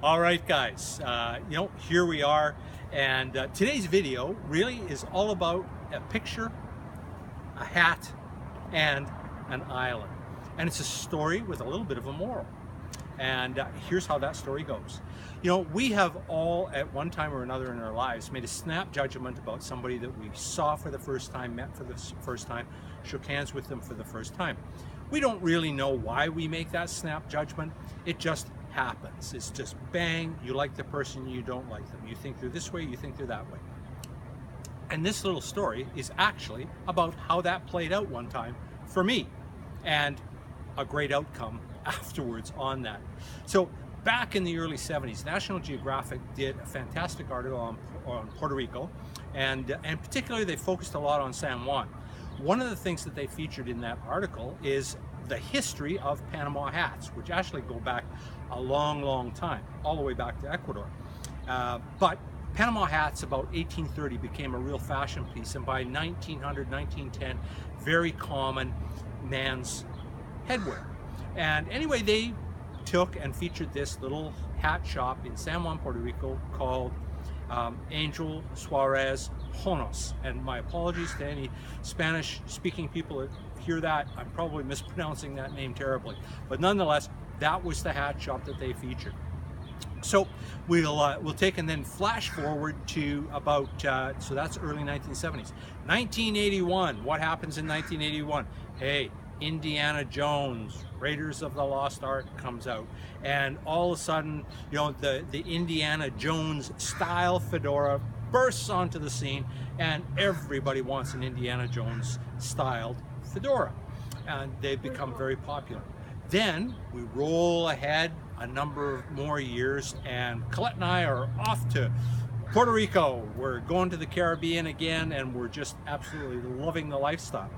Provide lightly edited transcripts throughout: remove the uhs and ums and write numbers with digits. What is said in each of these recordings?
All right, guys, here we are, and today's video really is all about a picture, a hat, and an island. And it's a story with a little bit of a moral. And here's how that story goes. We have all at one time or another in our lives made a snap judgment about somebody that we saw for the first time, met for the first time, shook hands with them for the first time. We don't really know why we make that snap judgment. It just happens. It's just bang, you like the person, you don't like them. You think they're this way, you think they're that way. And this little story is actually about how that played out one time for me, and a great outcome afterwards on that. So back in the early 70s, National Geographic did a fantastic article on Puerto Rico, and particularly they focused a lot on San Juan. One of the things that they featured in that article is the history of Panama hats, which actually go back a long time, all the way back to Ecuador. But Panama hats about 1830 became a real fashion piece, and by 1900, 1910, very common man's headwear. And anyway, they took and featured this little hat shop in San Juan, Puerto Rico called Angel Suarez Jonos. And my apologies to any Spanish speaking people that hear that. I'm probably mispronouncing that name terribly. But nonetheless, that was the hat shop that they featured. So we'll take and then flash forward to about, so that's early 1970s. 1981, what happens in 1981? Hey, Indiana Jones, Raiders of the Lost Ark comes out, and all of a sudden, the Indiana Jones style fedora bursts onto the scene, and everybody wants an Indiana Jones styled fedora, and they've become very popular. Then we roll ahead a number of more years, and Colette and I are off to Puerto Rico. We're going to the Caribbean again, and we're just absolutely loving the lifestyle.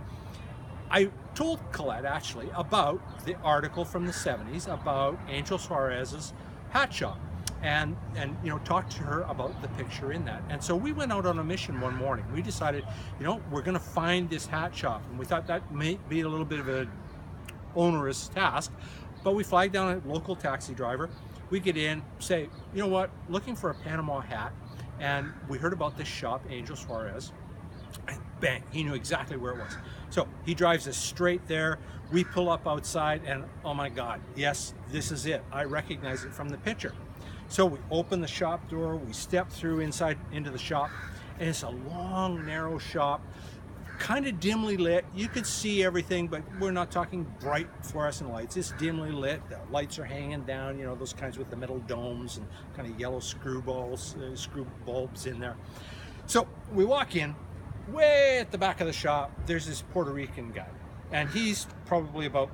I told Colette actually about the article from the 70s about Angel Suarez's hat shop, and talked to her about the picture in that. And so we went out on a mission one morning. We decided, we're going to find this hat shop, and we thought that may be a little bit of an onerous task, but we flagged down a local taxi driver. We get in, say, you know what, looking for a Panama hat, and we heard about this shop, Angel Suarez. And bang, he knew exactly where it was. So he drives us straight there. We pull up outside, and oh my God, yes, this is it. I recognize it from the picture. So we open the shop door, we step through inside into the shop, and it's a long, narrow shop, kind of dimly lit. You could see everything, but we're not talking bright fluorescent lights. It's dimly lit. The lights are hanging down, those kinds with the metal domes and kind of yellow screw bulbs in there. So we walk in. Way at the back of the shop, there's this Puerto Rican guy, and he's probably about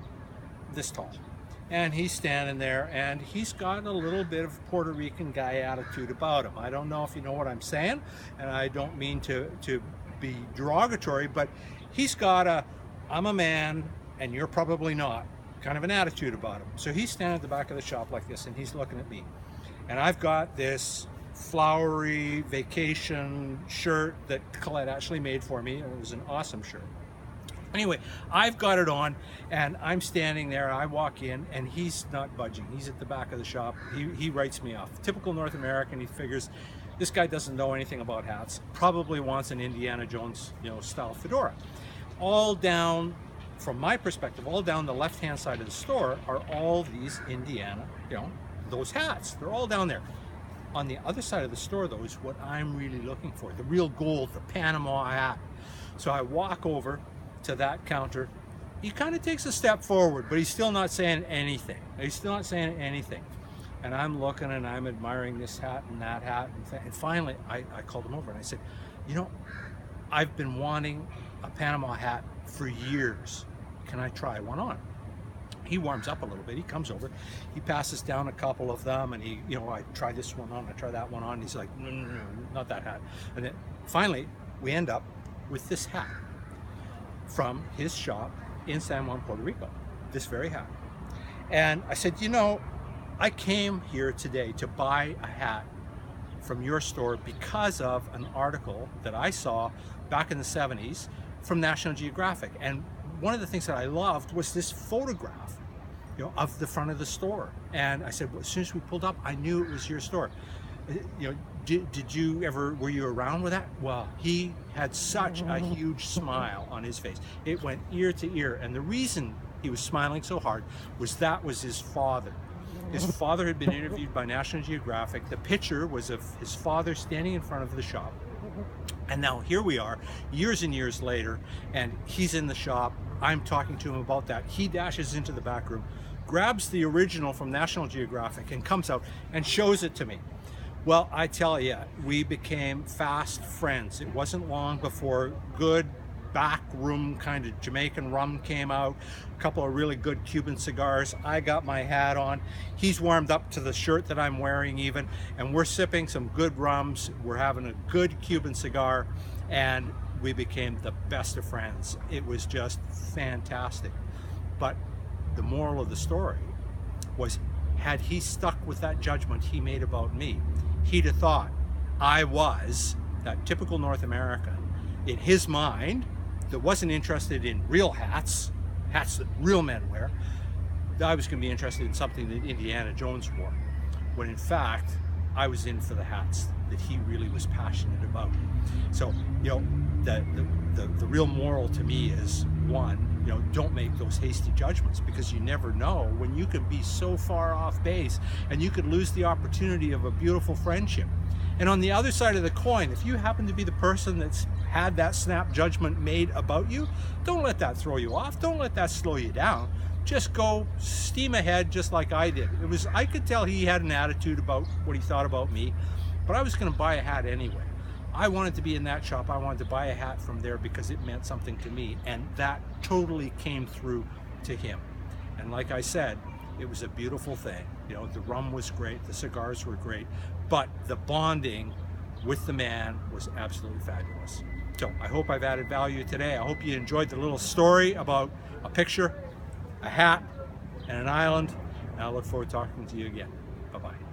this tall, and he's standing there, and he's got a little bit of Puerto Rican guy attitude about him. I don't know if you know what I'm saying, and I don't mean to be derogatory, but he's got a "I'm a man and you're probably not" kind of an attitude about him. So he's standing at the back of the shop like this, and he's looking at me, and I've got this flowery vacation shirt that Colette actually made for me. It was an awesome shirt. Anyway, I've got it on, and I'm standing there. I walk in, and he's not budging. He's at the back of the shop. He writes me off. Typical North American. He figures this guy doesn't know anything about hats. Probably wants an Indiana Jones, style fedora. All down, from my perspective, all down the left-hand side of the store are all these Indiana, those hats. They're all down there. On the other side of the store, though, is what I'm really looking for, the real gold, the Panama hat. So I walk over to that counter. He kind of takes a step forward, but he's still not saying anything. And I'm looking, and I'm admiring this hat and that hat. And finally, I called him over, and I said, I've been wanting a Panama hat for years. Can I try one on? He warms up a little bit. He comes over, he passes down a couple of them, and I try this one on, I try that one on. He's like, no, not that hat. And then finally, we end up with this hat from his shop in San Juan, Puerto Rico, this very hat. And I said, I came here today to buy a hat from your store because of an article that I saw back in the 70s from National Geographic. And one of the things that I loved was this photograph of the front of the store. And I said, well, as soon as we pulled up, I knew it was your store. Did you ever, were you around with that? Well, he had such a huge smile on his face. It went ear to ear. And the reason he was smiling so hard was that was his father. His father had been interviewed by National Geographic. The picture was of his father standing in front of the shop. And now here we are, years and years later, and he's in the shop. I'm talking to him about that. He dashes into the back room, grabs the original from National Geographic, and comes out and shows it to me. Well, I tell you, we became fast friends. It wasn't long before good backroom kind of Jamaican rum came out, a couple of really good Cuban cigars. I got my hat on. He's warmed up to the shirt that I'm wearing even, and we're sipping some good rums. We're having a good Cuban cigar, and we became the best of friends. It was just fantastic. But the moral of the story was, had he stuck with that judgment he made about me, he'd have thought I was that typical North American in his mind that wasn't interested in real hats that real men wear. I was going to be interested in something that Indiana Jones wore, when in fact I was in for the hats that he really was passionate about. So, the real moral to me is, one, don't make those hasty judgments, because you never know when you can be so far off base and you could lose the opportunity of a beautiful friendship. And on the other side of the coin, if you happen to be the person that's had that snap judgment made about you, don't let that throw you off. Don't let that slow you down. Just go steam ahead, just like I did. I could tell he had an attitude about what he thought about me, but I was going to buy a hat anyway. I wanted to be in that shop. I wanted to buy a hat from there because it meant something to me, and that totally came through to him. And like I said, it was a beautiful thing. The rum was great, the cigars were great, but the bonding with the man was absolutely fabulous. So I hope I've added value today. I hope you enjoyed the little story about a picture, a hat, and an island. And I look forward to talking to you again. Bye-bye.